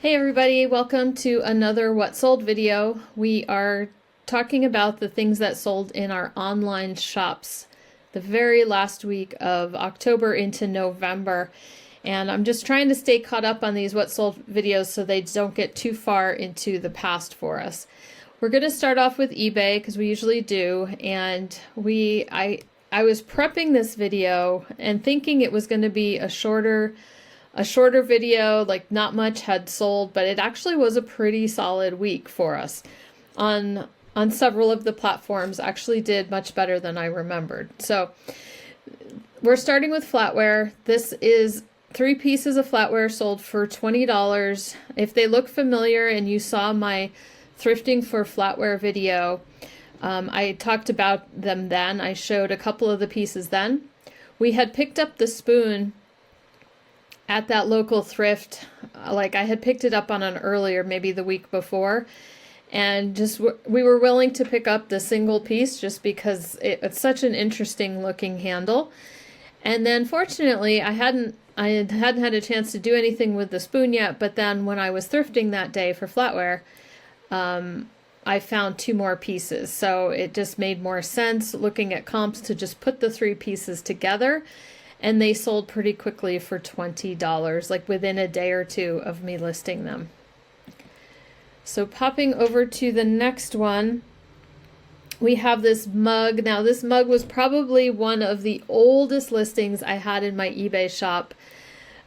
Hey everybody, welcome to another What Sold video. We are talking about the things that sold in our online shops the very last week of October into November. And I'm just trying to stay caught up on these What Sold videos so they don't get too far into the past for us. We're going to start off with eBay because we usually do. And I was prepping this video and thinking it was going to be a shorter video, like not much had sold, but it actually was a pretty solid week for us. On several of the platforms actually did much better than I remembered. So we're starting with flatware. This is 3 pieces of flatware sold for $20. If they look familiar and you saw my thrifting for flatware video, I talked about them then. I showed a couple of the pieces then. We had picked up the spoon at that local thrift. Like I had picked it up on an earlier, maybe the week before, and just we were willing to pick up the single piece just because it's such an interesting looking handle. And then fortunately I hadn't had a chance to do anything with the spoon yet, but then when I was thrifting that day for flatware, I found 2 more pieces, so it just made more sense looking at comps to just put the 3 pieces together. And they sold pretty quickly for $20, like within a day or 2 of me listing them. So popping over to the next one, we have this mug. Now this mug was probably one of the oldest listings I had in my eBay shop,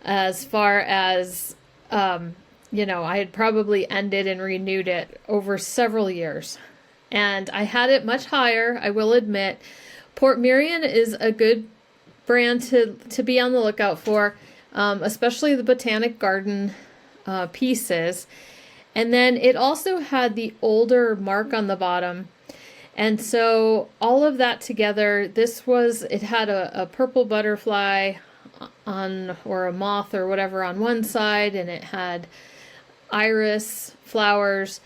as far as, you know, I had probably ended and renewed it over several years. And I had it much higher, I will admit. Port Merion is a good brand to be on the lookout for, especially the Botanic Garden pieces. And then it also had the older mark on the bottom, and so all of that together, it had a purple butterfly on, or a moth or whatever, on one side, and it had iris flowers,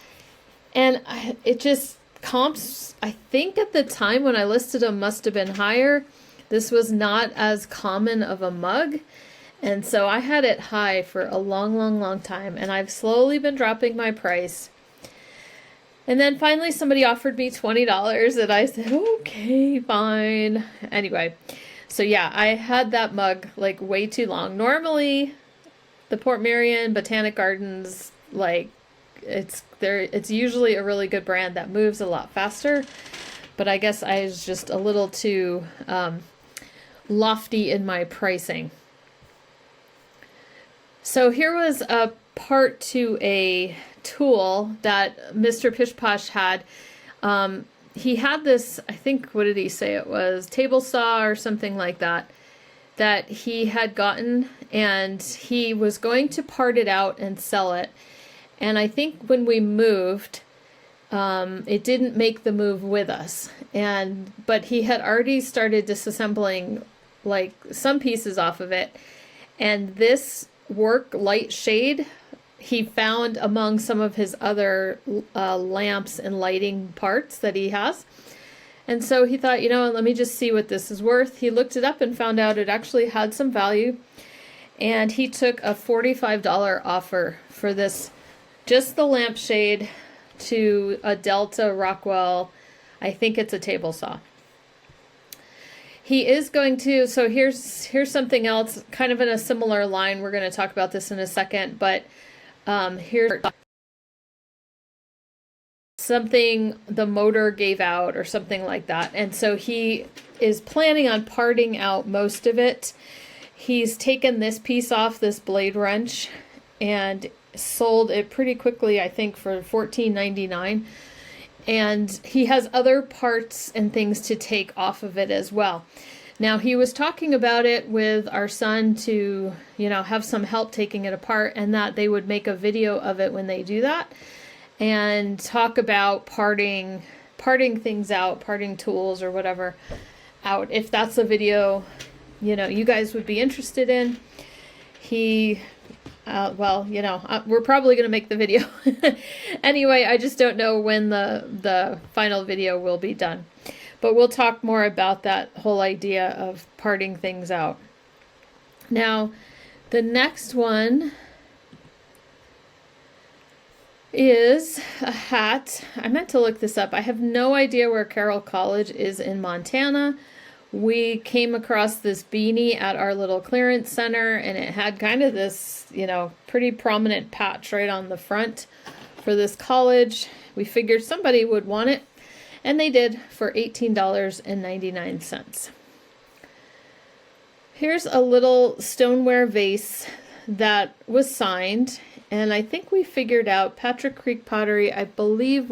and it just comps, I think at the time when I listed them, must have been higher. This was not as common of a mug, and so I had it high for a long time, and I've slowly been dropping my price. And then finally somebody offered me $20, and I said, okay, fine. Anyway, so yeah, I had that mug like way too long. Normally, the Port Merion Botanic Gardens, like it's usually a really good brand that moves a lot faster, but I guess I was just a little too lofty in my pricing. So here was a part to a tool that Mr. Pish Posh had. He had this, I think, what did he say it was? Table saw or something like that, that he had gotten, and he was going to part it out and sell it. And I think when we moved, it didn't make the move with us. But he had already started disassembling like some pieces off of it, and this work light shade he found among some of his other lamps and lighting parts that he has. And so he thought, you know, let me just see what this is worth. He looked it up and found out it actually had some value, and he took a $45 offer for this, just the lampshade, to a Delta Rockwell. I think it's a table saw. He is going to, so here's something else, kind of in a similar line. We're going to talk about this in a second, but here's something the motor gave out or something like that. And so he is planning on parting out most of it. He's taken this piece off, this blade wrench, and sold it pretty quickly, I think for $14.99. And he has other parts and things to take off of it as well. Now, he was talking about it with our son to, you know, have some help taking it apart, and that they would make a video of it when they do that and talk about parting things out, parting tools or whatever out. If that's a video, you know, you guys would be interested in. Well, you know, we're probably going to make the video. Anyway, I just don't know when the final video will be done. But we'll talk more about that whole idea of parting things out. Now, the next one is a hat. I meant to look this up. I have no idea where Carroll College is in Montana. We came across this beanie at our little clearance center, and it had kind of this, pretty prominent patch right on the front for this college. We figured somebody would want it, and they did for $18.99. Here's a little stoneware vase that was signed, and I think we figured out Patrick Creek Pottery, I believe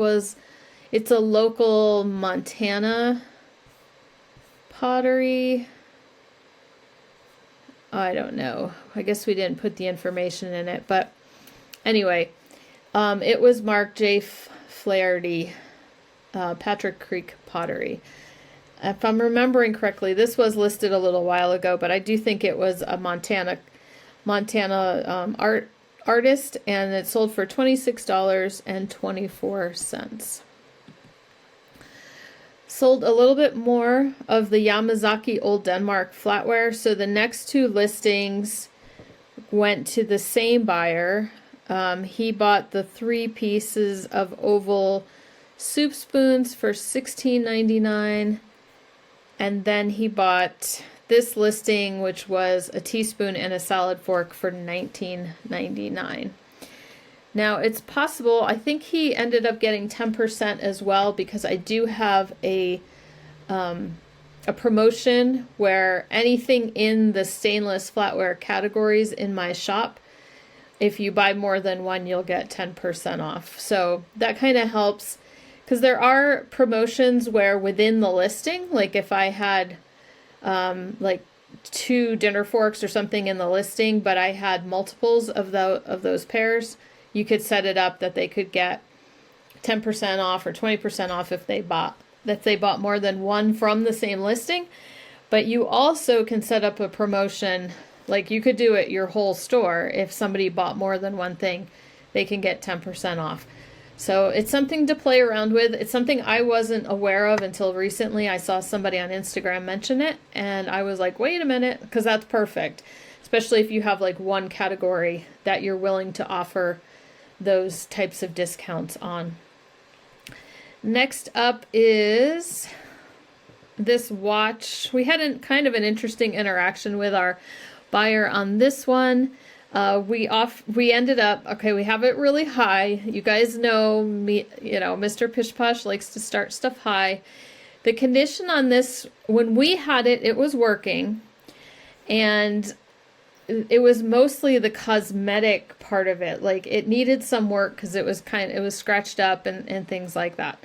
it's a local Montana pottery. I don't know. I guess we didn't put the information in it, but anyway, it was Mark J. Flaherty, Patrick Creek Pottery. If I'm remembering correctly, this was listed a little while ago, but I do think it was a Montana artist, and it sold for $26.24. Sold a little bit more of the Yamazaki Old Denmark flatware. So the next two listings went to the same buyer. He bought the 3 pieces of oval soup spoons for $16.99. And then he bought this listing, which was a teaspoon and a salad fork for $19.99. Now, it's possible, I think he ended up getting 10% as well, because I do have a promotion where anything in the stainless flatware categories in my shop, if you buy more than one, you'll get 10% off. So that kind of helps, because there are promotions where within the listing, like if I had like 2 dinner forks or something in the listing, but I had multiples of those pairs, you could set it up that they could get 10% off or 20% off if they bought more than one from the same listing. But you also can set up a promotion, like you could do it your whole store. If somebody bought more than one thing, they can get 10% off. So it's something to play around with. It's something I wasn't aware of until recently. I saw somebody on Instagram mention it, and I was like, wait a minute, because that's perfect. Especially if you have like one category that you're willing to offer those types of discounts on. Next up is this watch. We had kind of an interesting interaction with our buyer on this one. We ended up, okay, we have it really high. You guys know me, Mr. Pish Posh likes to start stuff high. The condition on this, when we had it, it was working, and it was mostly the cosmetic part of it. Like it needed some work because it was scratched up and things like that.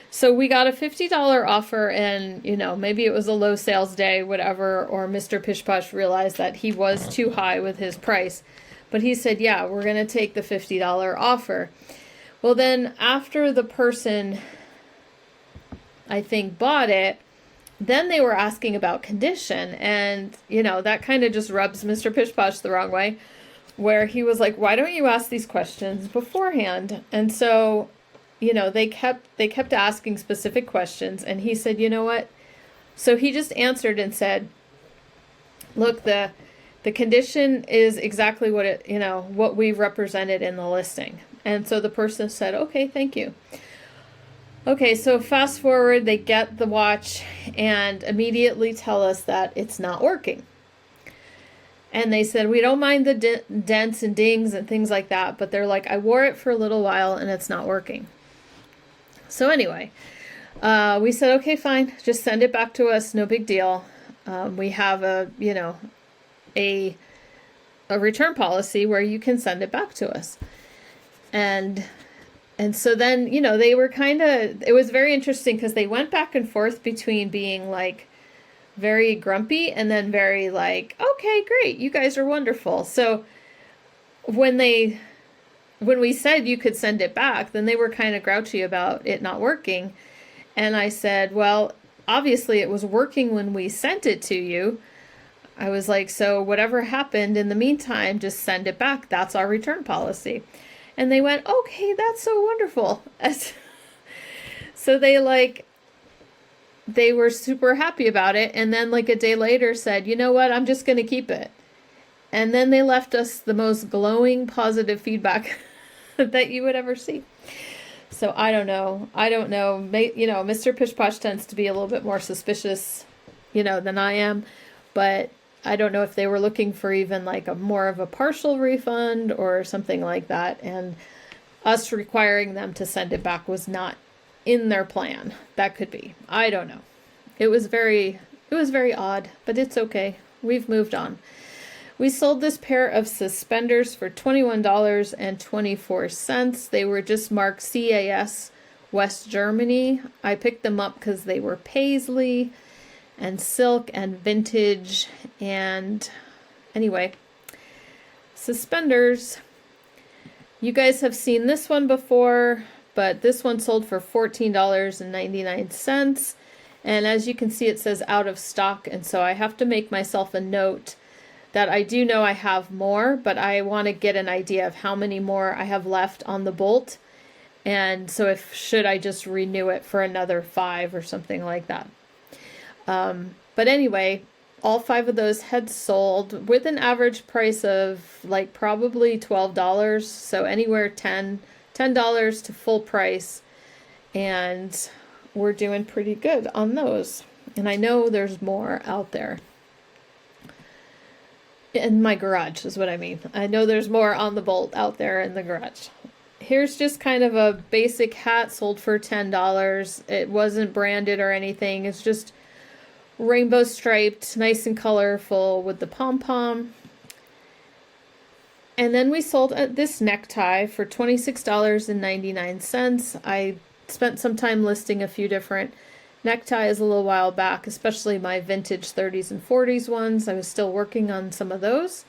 So we got a $50 offer, and maybe it was a low sales day, whatever, or Mr. Pish Posh realized that he was too high with his price. But he said, yeah, we're going to take the $50 offer. Well, then after the person, I think, bought it, then they were asking about condition, and that kind of just rubs Mr. Pish Posh the wrong way, where he was like, why don't you ask these questions beforehand? And so they kept asking specific questions, and he said, you know what? So he just answered and said, look, the condition is exactly what we've represented in the listing. And so the person said, okay, thank you. Okay, so fast forward, they get the watch and immediately tell us that it's not working. And they said, we don't mind the dents and dings and things like that, but they're like, I wore it for a little while and it's not working. So anyway, we said, okay, fine, just send it back to us, no big deal. We have a return policy where you can send it back to us. And so then, they were it was very interesting because they went back and forth between being like very grumpy and then very like, okay, great, you guys are wonderful. So when we said you could send it back, then they were kind of grouchy about it not working. And I said, well, obviously it was working when we sent it to you. I was like, so whatever happened in the meantime, just send it back. That's our return policy. And they went, okay, that's so wonderful. So they were super happy about it. And then like a day later said, you know what, I'm just going to keep it. And then they left us the most glowing positive feedback that you would ever see. So I don't know. Mr. Pish Posh tends to be a little bit more suspicious, than I am, but I don't know if they were looking for even like a more of a partial refund or something like that, and us requiring them to send it back was not in their plan. That could be. I don't know. It was very odd, but it's okay. We've moved on. We sold this pair of suspenders for $21.24. They were just marked CAS West Germany. I picked them up because they were paisley and silk and vintage. And anyway, suspenders. You guys have seen this one before, but this one sold for $14.99. And as you can see, it says out of stock. And so I have to make myself a note that I do know I have more, but I want to get an idea of how many more I have left on the bolt. And so should I just renew it for another 5 or something like that. But anyway, all 5 of those had sold with an average price of like probably $12. So anywhere $10 to full price. And we're doing pretty good on those. And I know there's more out there. In my garage is what I mean. I know there's more on the bolt out there in the garage. Here's just kind of a basic hat sold for $10. It wasn't branded or anything. It's just rainbow striped, nice and colorful with the pom-pom. And then we sold this necktie for $26.99. I spent some time listing a few different neckties a little while back, especially my vintage 30s and 40s ones. I was still working on some of those.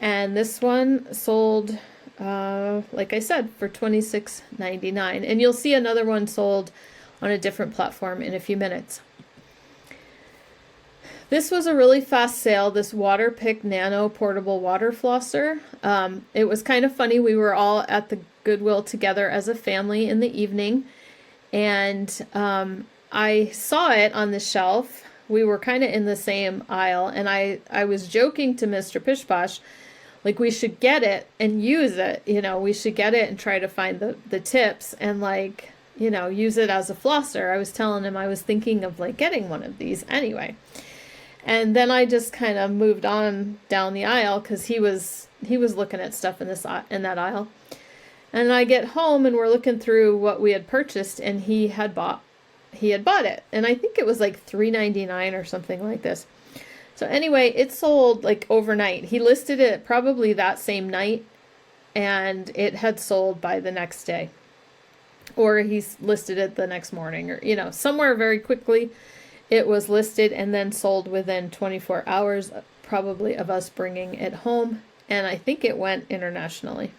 And this one sold, like I said, for $26.99. And you'll see another one sold on a different platform in a few minutes. This was a really fast sale, this Waterpik Nano Portable Water Flosser. It was kind of funny. We were all at the Goodwill together as a family in the evening. And I saw it on the shelf. We were kind of in the same aisle, and I was joking to Mr. Pish Posh, like we should get it and use it. We should get it and try to find the tips and use it as a flosser. I was telling him I was thinking of like getting one of these anyway. And then I just kind of moved on down the aisle because he was looking at stuff in that aisle. And I get home and we're looking through what we had purchased, and he had bought it. And I think it was like $3.99 or something like this. So anyway, it sold like overnight. He listed it probably that same night, and it had sold by the next day. Or he's listed it the next morning, or, somewhere very quickly. It was listed and then sold within 24 hours, probably, of us bringing it home. And I think it went internationally.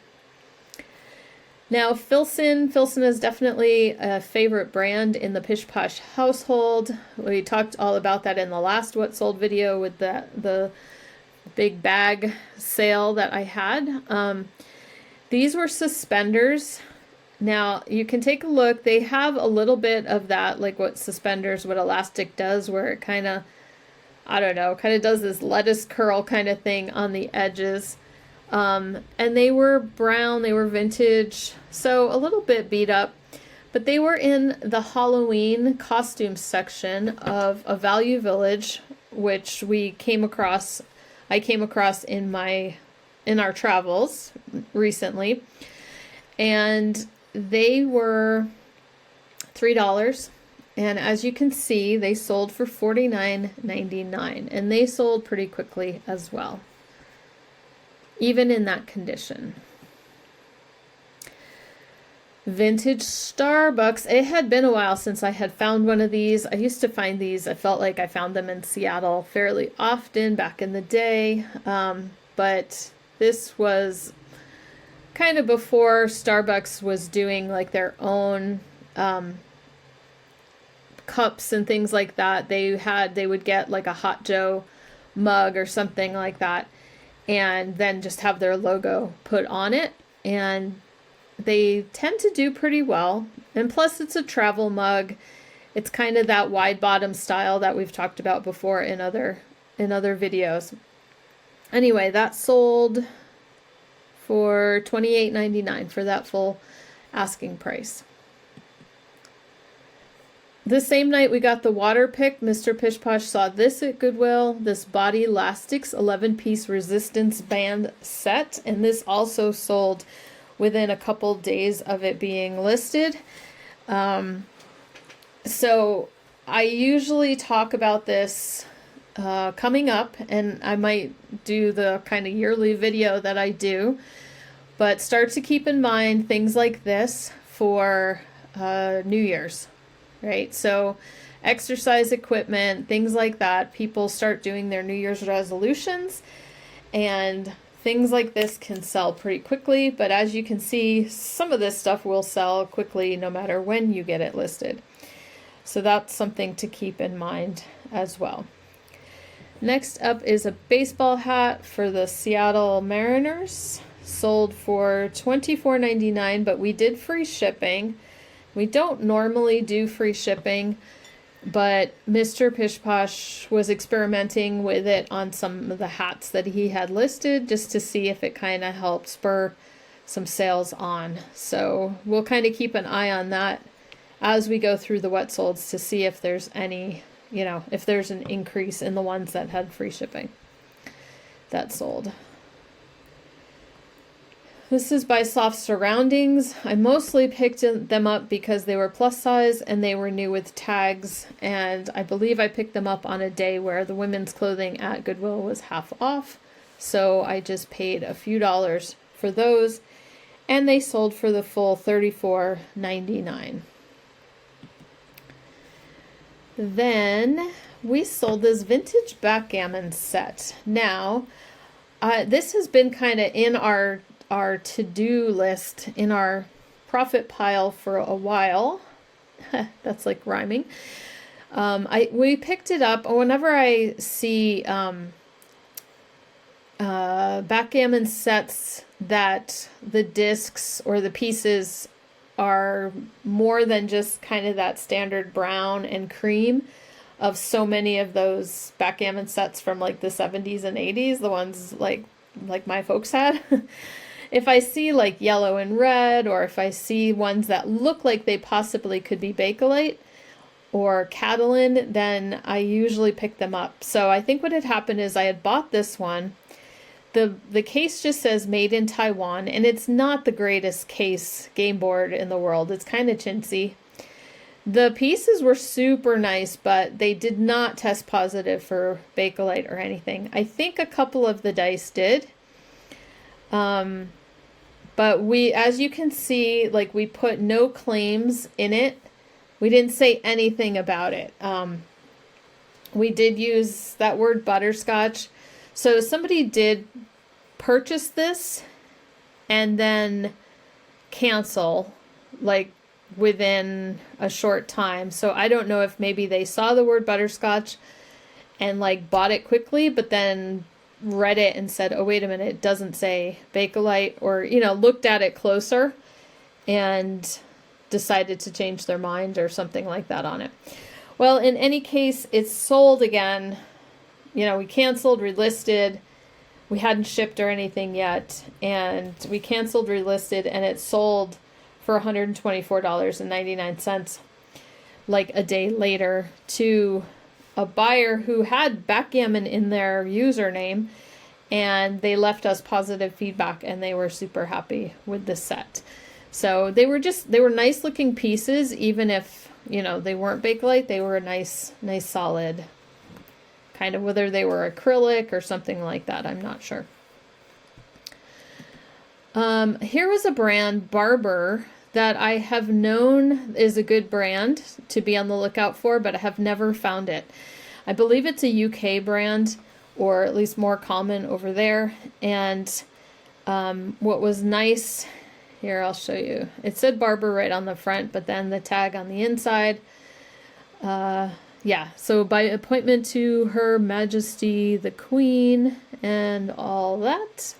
Now, Filson is definitely a favorite brand in the Pish Posh household. We talked all about that in the last What Sold video with the big bag sale that I had. These were suspenders. Now, you can take a look. They have a little bit of that, like what elastic does, where it kind of, does this lettuce curl kind of thing on the edges. And they were brown, they were vintage, so a little bit beat up, but they were in the Halloween costume section of a Value Village, which I came across in our travels recently, and they were $3. And as you can see, they sold for $49.99, and they sold pretty quickly as well, even in that condition. Vintage Starbucks. It had been a while since I had found one of these. I used to find these. I felt like I found them in Seattle fairly often back in the day. But this was kind of before Starbucks was doing like their own cups and things like that. They would get like a Hot Joe mug or something like that, and then just have their logo put on it. And they tend to do pretty well. And plus it's a travel mug. It's kind of that wide bottom style that we've talked about before in other videos. Anyway, that sold for $28.99 for that full asking price. The same night we got the water pick, Mr. Pish Posh saw this at Goodwill, this Body Elastics 11-piece resistance band set, and this also sold within a couple days of it being listed. So I usually talk about this coming up, and I might do the kind of yearly video that I do, but start to keep in mind things like this for New Year's. Right? So exercise equipment, things like that, people start doing their New Year's resolutions, and things like this can sell pretty quickly. But as you can see, some of this stuff will sell quickly no matter when you get it listed. So that's something to keep in mind as well. Next up is a baseball hat for the Seattle Mariners, sold for $24.99, but we did free shipping. We don't normally do free shipping, but Mr. Pish Posh was experimenting with it on some of the hats that he had listed just to see if it kind of helped spur some sales on. So we'll kind of keep an eye on that as we go through the wet solds to see if there's any, if there's an increase in the ones that had free shipping that sold. This is by Soft Surroundings. I mostly picked them up because they were plus size and they were new with tags, and I believe I picked them up on a day where the women's clothing at Goodwill was half off, so I just paid a few dollars for those, and they sold for the full $34.99. Then we sold this vintage backgammon set. Now, this has been kind of in our to-do list, in our profit pile for a while. That's like rhyming. We picked it up whenever I see backgammon sets that the discs or the pieces are more than just kind of that standard brown and cream of so many of those backgammon sets from like the 70s and 80s, the ones like my folks had. If I see like yellow and red, or if I see ones that look like they possibly could be Bakelite or Catalan, then I usually pick them up. So I think what had happened is I had bought this one. The case just says made in Taiwan, and it's not the greatest case game board in the world. It's kind of chintzy. The pieces were super nice, but they did not test positive for Bakelite or anything. I think a couple of the dice did. But as you can see, like, we put no claims in it. We didn't say anything about it. We did use that word butterscotch. So somebody did purchase this and then cancel, like, within a short time. So I don't know if maybe they saw the word butterscotch and like bought it quickly, but then read it and said, oh, wait a minute, it doesn't say Bakelite, or, looked at it closer and decided to change their mind or something like that on it. Well, in any case, it's sold again. We canceled, relisted. We hadn't shipped or anything yet, and we canceled, relisted, and it sold for $124.99 like a day later to a buyer who had backgammon in their username, and they left us positive feedback, and they were super happy with the set. So they were nice looking pieces, even if, they weren't Bakelite. They were a nice solid, kind of, whether they were acrylic or something like that, I'm not sure. Here was a brand, Barbour, that I have known is a good brand to be on the lookout for, but I have never found it. I believe it's a UK brand, or at least more common over there. And what was nice, here I'll show you. It said Barbour right on the front, but then the tag on the inside. Yeah, so by appointment to Her Majesty the Queen and all that.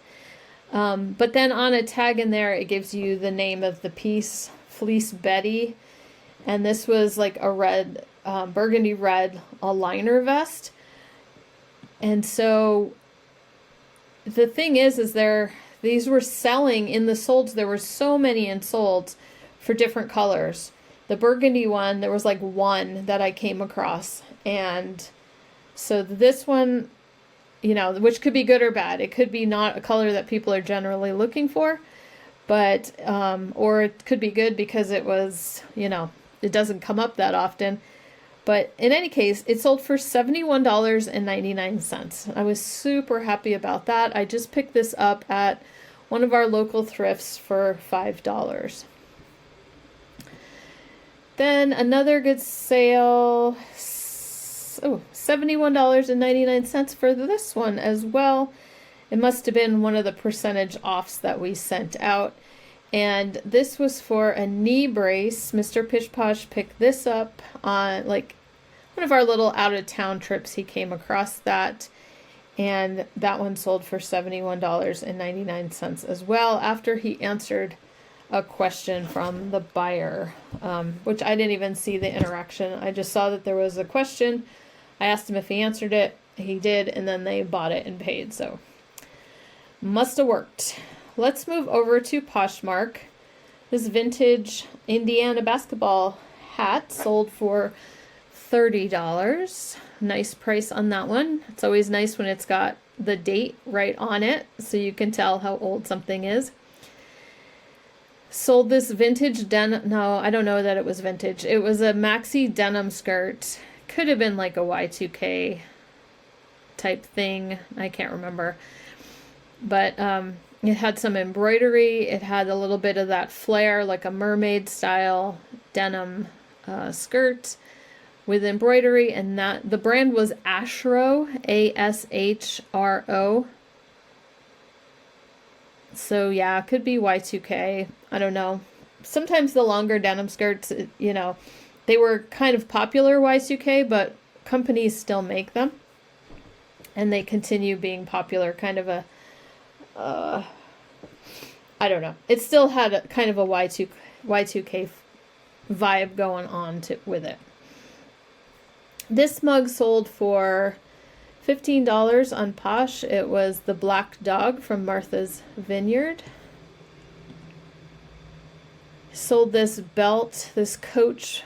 But then on a tag in there, it gives you the name of the piece, Fleece Betty. And this was like a red, burgundy red, a liner vest. And so the thing is these these were selling in the solds. There were so many in solds for different colors. The burgundy one, there was like one that I came across. And so this one, you know, which could be good or bad. It could be not a color that people are generally looking for, but, or it could be good because it was, you know, it doesn't come up that often. But in any case, it sold for $71.99. I was super happy about that. I just picked this up at one of our local thrifts for $5. Then another good sale, $71.99 for this one as well. It must have been one of the percentage offs that we sent out. And this was for a knee brace. Mr. Pish Posh picked this up on like one of our little out of town trips. He came across that, and that one sold for $71.99 as well, after he answered a question from the buyer, which I didn't even see the interaction. I just saw that there was a question. I asked him if he answered it. He did, and then they bought it and paid. So must have worked. Let's move over to Poshmark. This vintage Indiana basketball hat sold for $30. Nice price on that one. It's always nice when it's got the date right on it, so you can tell how old something is. Sold this vintage denim. No, I don't know that it was vintage. It was a maxi denim skirt. Could have been like a Y2K type thing. I can't remember. But it had some embroidery. It had a little bit of that flare, like a mermaid style denim skirt with embroidery, and that the brand was Ashro, Ashro. So yeah, it could be Y2K. I don't know. Sometimes the longer denim skirts, you know, they were kind of popular Y2K, but companies still make them, and they continue being popular. Kind of a I don't know. It still had a kind of a Y2K vibe going on with it. This mug sold for $15 on Posh. It was the Black Dog from Martha's Vineyard. Sold this belt, this Coach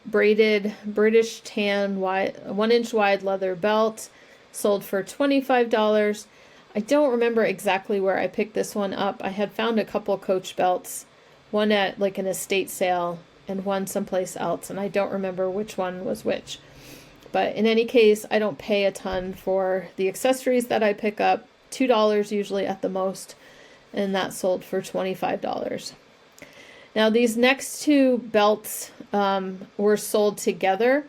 braided British tan 1-inch wide leather belt. Sold for $25. I don't remember exactly where I picked this one up. I had found a couple Coach belts, one at like an estate sale and one someplace else, and I don't remember which one was which. But in any case, I don't pay a ton for the accessories that I pick up, $2 usually at the most, and that sold for $25. Now these next two belts were sold together.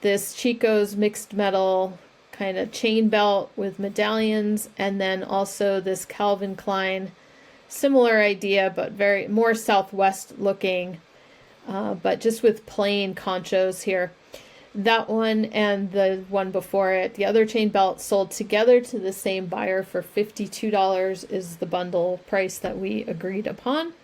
This Chico's mixed metal kind of chain belt with medallions, and then also this Calvin Klein, similar idea, but very more Southwest looking, but just with plain conchos here. That one and the one before it, the other chain belt, sold together to the same buyer for $52 is the bundle price that we agreed upon.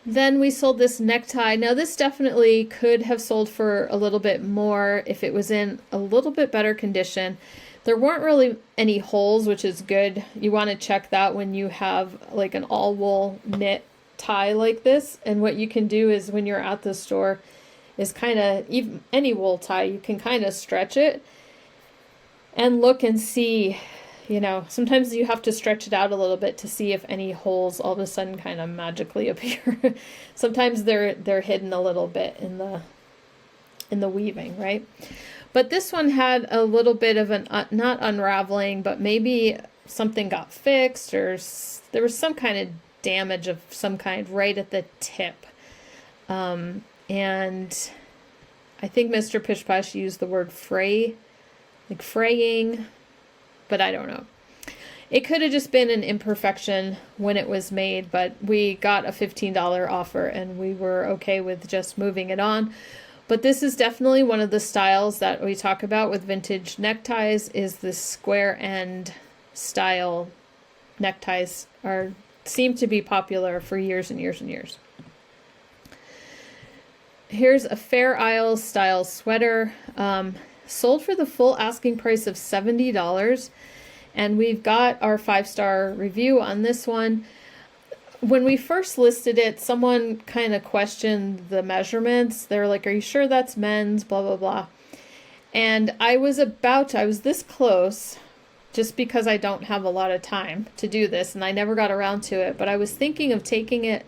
Then we sold this necktie. Now this definitely could have sold for a little bit more if it was in a little bit better condition. There weren't really any holes, which is good. You want to check that when you have like an all wool knit tie like this. And what you can do is when you're at the store is kind of, even any wool tie, you can kind of stretch it and look and see. You know, sometimes you have to stretch it out a little bit to see if any holes all of a sudden kind of magically appear. Sometimes they're hidden a little bit in the weaving, right? But this one had a little bit of an not unraveling, but maybe something got fixed, or there was some kind of damage of some kind right at the tip. And I think Mr. Pish Posh used the word fray, like fraying, but I don't know. It could have just been an imperfection when it was made, but we got a $15 offer and we were okay with just moving it on. But this is definitely one of the styles that we talk about with vintage neckties, is this square end style neckties seem to be popular for years and years and years. Here's a Fair Isle style sweater. Sold for the full asking price of $70, And we've got our 5-star review on this one. When we first listed it, someone kind of questioned the measurements. They were like, are you sure that's men's, blah, blah, blah. And I was this close, just because I don't have a lot of time to do this, and I never got around to it, but I was thinking of taking it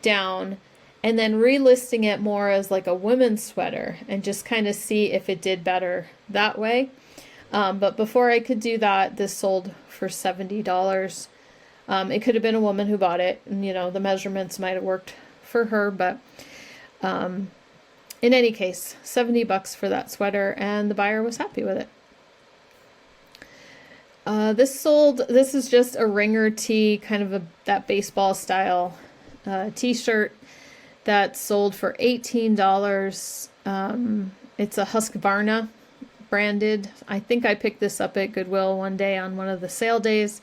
down and then relisting it more as like a women's sweater and just kind of see if it did better that way. But before I could do that, this sold for $70. It could have been a woman who bought it, and the measurements might have worked for her, but in any case, $70 for that sweater, and the buyer was happy with it. This is just a ringer tee, kind of that baseball style t-shirt that sold for $18. It's a Husqvarna branded. I think I picked this up at Goodwill one day on one of the sale days.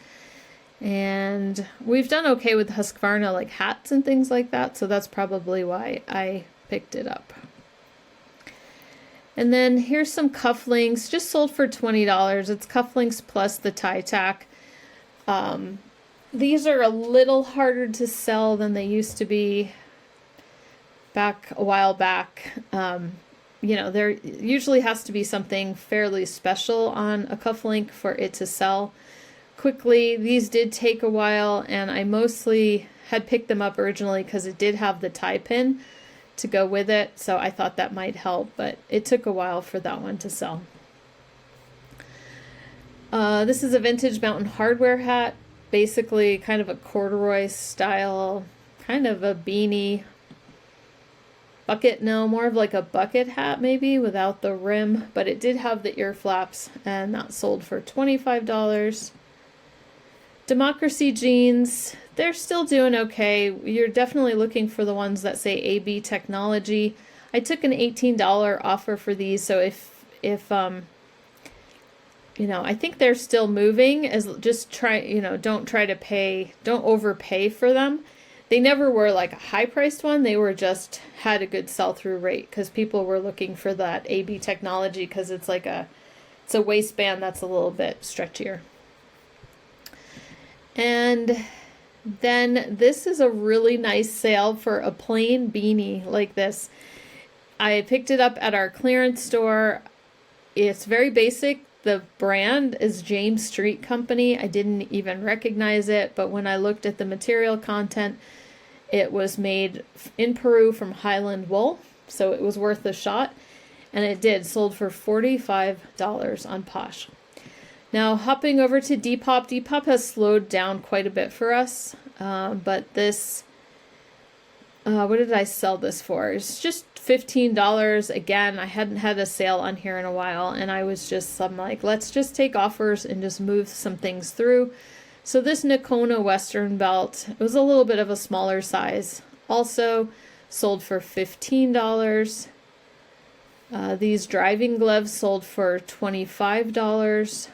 And we've done okay with Husqvarna, like hats and things like that, so that's probably why I picked it up. And then here's some cufflinks, just sold for $20. It's cufflinks plus the tie tack. These are a little harder to sell than they used to be back a while back. There usually has to be something fairly special on a cufflink for it to sell quickly. These did take a while, and I mostly had picked them up originally because it did have the tie pin to go with it, so I thought that might help, but it took a while for that one to sell. This is a vintage mountain hardware hat, basically kind of a corduroy style, kind of a beanie bucket, no, more of like a bucket hat maybe without the rim, but it did have the ear flaps, and that sold for $25. Democracy jeans, they're still doing okay. You're definitely looking for the ones that say AB technology. I took an $18 offer for these, so if I think they're still moving, as just don't overpay for them. They never were like a high priced one. They were just had a good sell through rate because people were looking for that AB technology because it's a waistband that's a little bit stretchier. And then this is a really nice sale for a plain beanie like this. I picked it up at our clearance store. It's very basic. The brand is James Street Company. I didn't even recognize it, but when I looked at the material content, it was made in Peru from Highland wool, so it was worth a shot, and it sold for $45 on Posh. Now, hopping over to Depop. Depop has slowed down quite a bit for us, but this, what did I sell this for? It's just $15. Again, I hadn't had a sale on here in a while, and I'm like, let's just take offers and just move some things through. So this Nakona Western belt, it was a little bit of a smaller size, also sold for $15. These driving gloves sold for $25.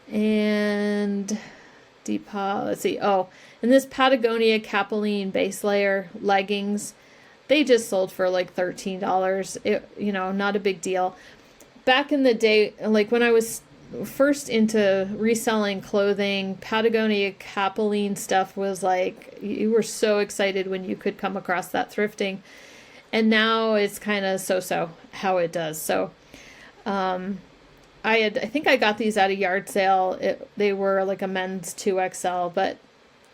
And Depop, let's see, and this Patagonia Capilene base layer leggings, they just sold for like $13. Not a big deal. Back in the day, like when I was first into reselling clothing, Patagonia Capilene stuff was like, you were so excited when you could come across that thrifting. And now it's kind of so-so how it does. So, I think I got these at a yard sale. They were like a men's 2XL, but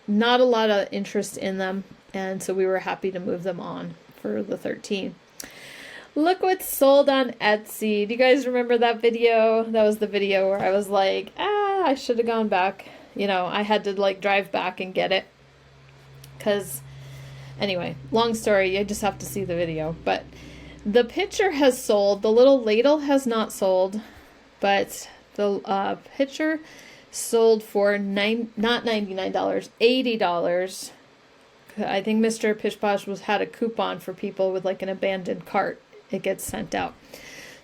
not a lot of interest in them. And so we were happy to move them on for the 13. Look what's sold on Etsy. Do you guys remember that video? That was the video where I was like, I should have gone back. I had to like drive back and get it. Anyway, long story. You just have to see the video. But the pitcher has sold. The little ladle has not sold. But the pitcher sold for not $99, $80. I think Mr. Pish Posh had a coupon for people with like an abandoned cart. It gets sent out.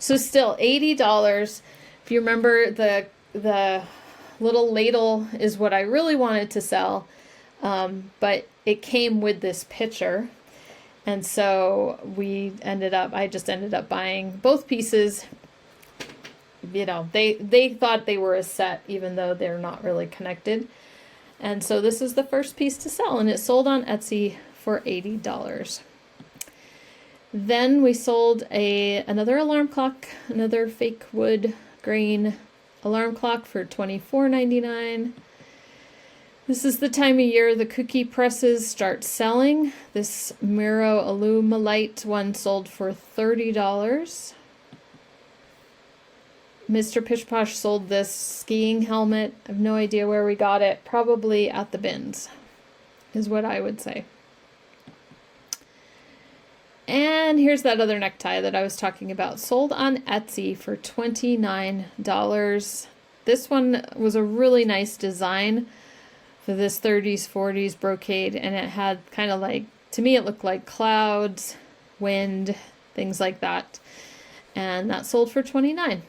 So still $80. If you remember, the little ladle is what I really wanted to sell, but it came with this pitcher, and so I just ended up buying both pieces. you know, they thought they were a set, even though they're not really connected. And so this is the first piece to sell, and it sold on Etsy for $80. Then we sold another alarm clock, another fake wood grain alarm clock for $24.99. This is the time of year the cookie presses start selling. This Miro Alumilite one sold for $30. Mr. Pish Posh sold this skiing helmet. I have no idea where we got it. Probably at the bins, is what I would say. And here's that other necktie that I was talking about. Sold on Etsy for $29. This one was a really nice design for this 30s, 40s brocade. And it had kind of like, to me, it looked like clouds, wind, things like that. And that sold for $29.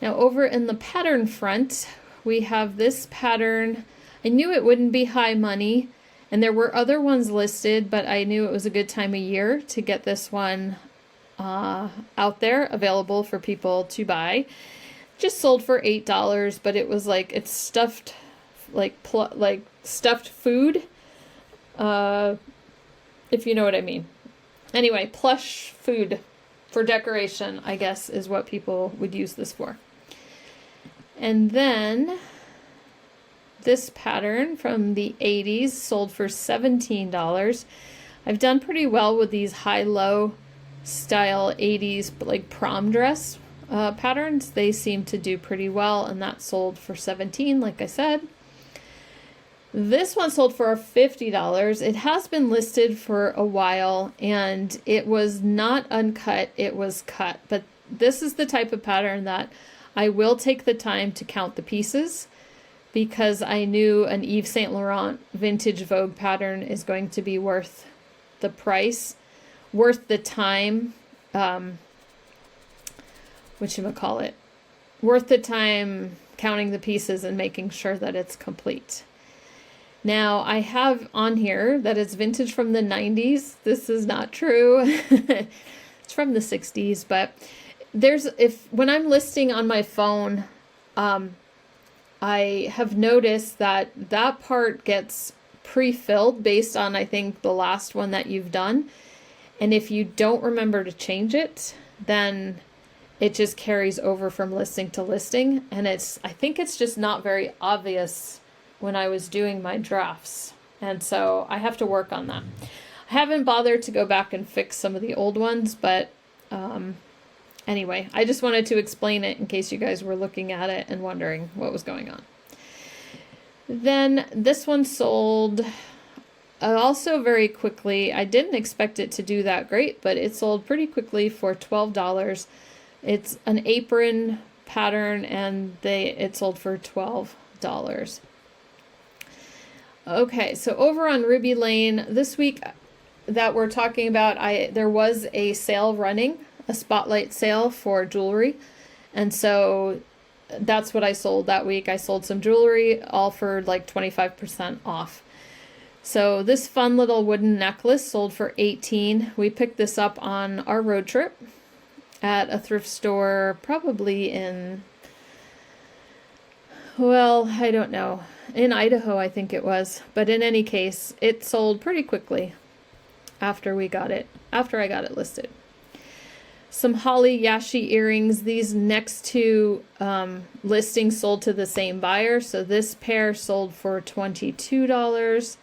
Now over in the pattern front, we have this pattern. I knew it wouldn't be high money. And there were other ones listed, but I knew it was a good time of year to get this one out there, available for people to buy. Just sold for $8, but it was like, it's stuffed, like stuffed food, if you know what I mean. Anyway, plush food for decoration, I guess, is what people would use this for. And then this pattern from the 80s sold for $17. I've done pretty well with these high-low style 80s like prom dress patterns. They seem to do pretty well, and that sold for $17, like I said. This one sold for $50. It has been listed for a while, and it was not uncut, it was cut. But this is the type of pattern that I will take the time to count the pieces, because I knew an Yves Saint Laurent vintage Vogue pattern is going to be worth the price, worth the time, whatchamacallit, worth the time counting the pieces and making sure that it's complete. Now, I have on here that it's vintage from the 90s. This is not true. It's from the 60s, but when I'm listing on my phone, I have noticed that part gets pre-filled based on, I think, the last one that you've done. And if you don't remember to change it, then it just carries over from listing to listing. And I think it's just not very obvious when I was doing my drafts. And so I have to work on that. I haven't bothered to go back and fix some of the old ones, but anyway, I just wanted to explain it in case you guys were looking at it and wondering what was going on. Then this one sold also very quickly. I didn't expect it to do that great, but it sold pretty quickly for $12. It's an apron pattern, and it sold for $12. Okay, so over on Ruby Lane, this week that we're talking about, there was a sale running, a spotlight sale for jewelry, and so that's what I sold that week. I sold some jewelry, all for like 25% off. So this fun little wooden necklace sold for $18. We picked this up on our road trip at a thrift store, probably in, well, I don't know, in Idaho, I think it was. But in any case, it sold pretty quickly after I got it listed. Some holly yashi earrings. These next two listings sold to the same buyer. So this pair sold for $22.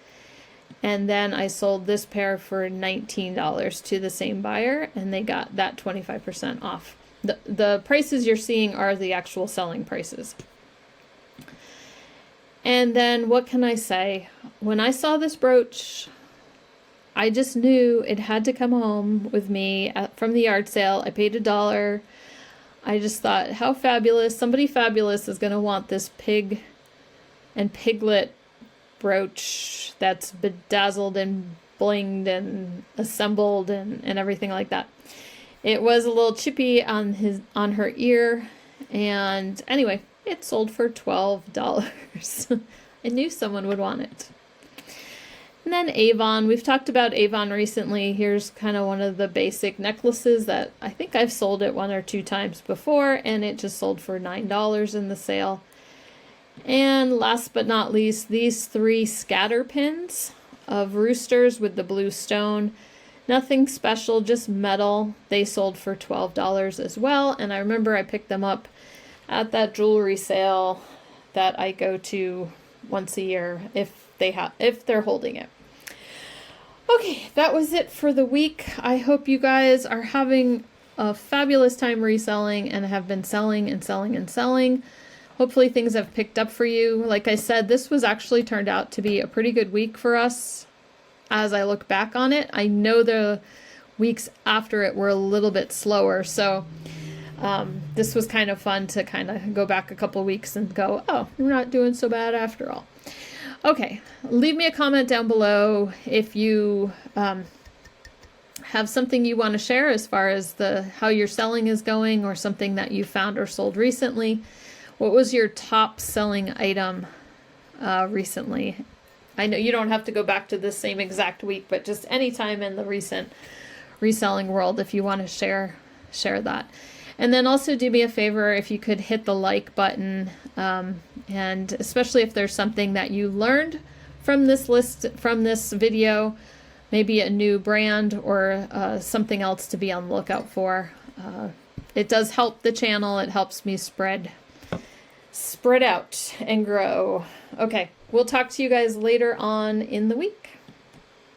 And then I sold this pair for $19 to the same buyer, and they got that 25% off. The prices you're seeing are the actual selling prices. And then what can I say? When I saw this brooch, I just knew it had to come home with me from the yard sale. I paid $1. I just thought, how fabulous. Somebody fabulous is going to want this pig and piglet brooch that's bedazzled and blinged and assembled and everything like that. It was a little chippy on her ear, and anyway, it sold for $12. I knew someone would want it. And then Avon, we've talked about Avon recently. Here's kind of one of the basic necklaces that I think I've sold it 1 or 2 times before, and it just sold for $9 in the sale. And last but not least, these 3 scatter pins of roosters with the blue stone. Nothing special, just metal. They sold for $12 as well, and I remember I picked them up at that jewelry sale that I go to once a year if they're holding it. Okay, that was it for the week. I hope you guys are having a fabulous time reselling and have been selling and selling and selling. Hopefully things have picked up for you. Like I said, this was actually turned out to be a pretty good week for us as I look back on it. I know the weeks after it were a little bit slower, so this was kind of fun to kind of go back a couple weeks and go, oh, we're not doing so bad after all. Okay, leave me a comment down below if you have something you want to share as far as how your selling is going, or something that you found or sold recently. What was your top selling item recently? I know you don't have to go back to the same exact week, but just any time in the recent reselling world, if you want to share that. And then also do me a favor if you could hit the like button, and especially if there's something that you learned from this video, maybe a new brand or something else to be on the lookout for. It does help the channel. It helps me spread out and grow. Okay, we'll talk to you guys later on in the week.